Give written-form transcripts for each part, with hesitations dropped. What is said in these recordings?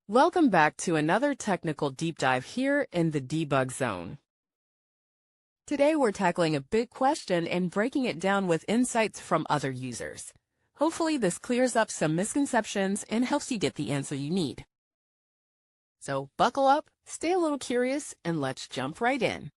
Welcome back to another technical deep dive here in the debug zone. Today we're tackling a big question and breaking it down with insights from other users. Hopefully this clears up some misconceptions and helps you get the answer you need. So buckle up, stay a little curious, and let's jump right in.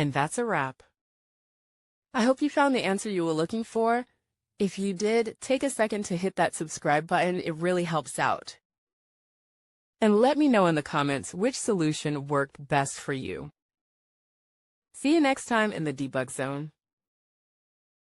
And that's a wrap. I hope you found the answer you were looking for. If you did, take a second to hit that subscribe button. It really helps out. And let me know in the comments which solution worked best for you. See you next time in the debug zone.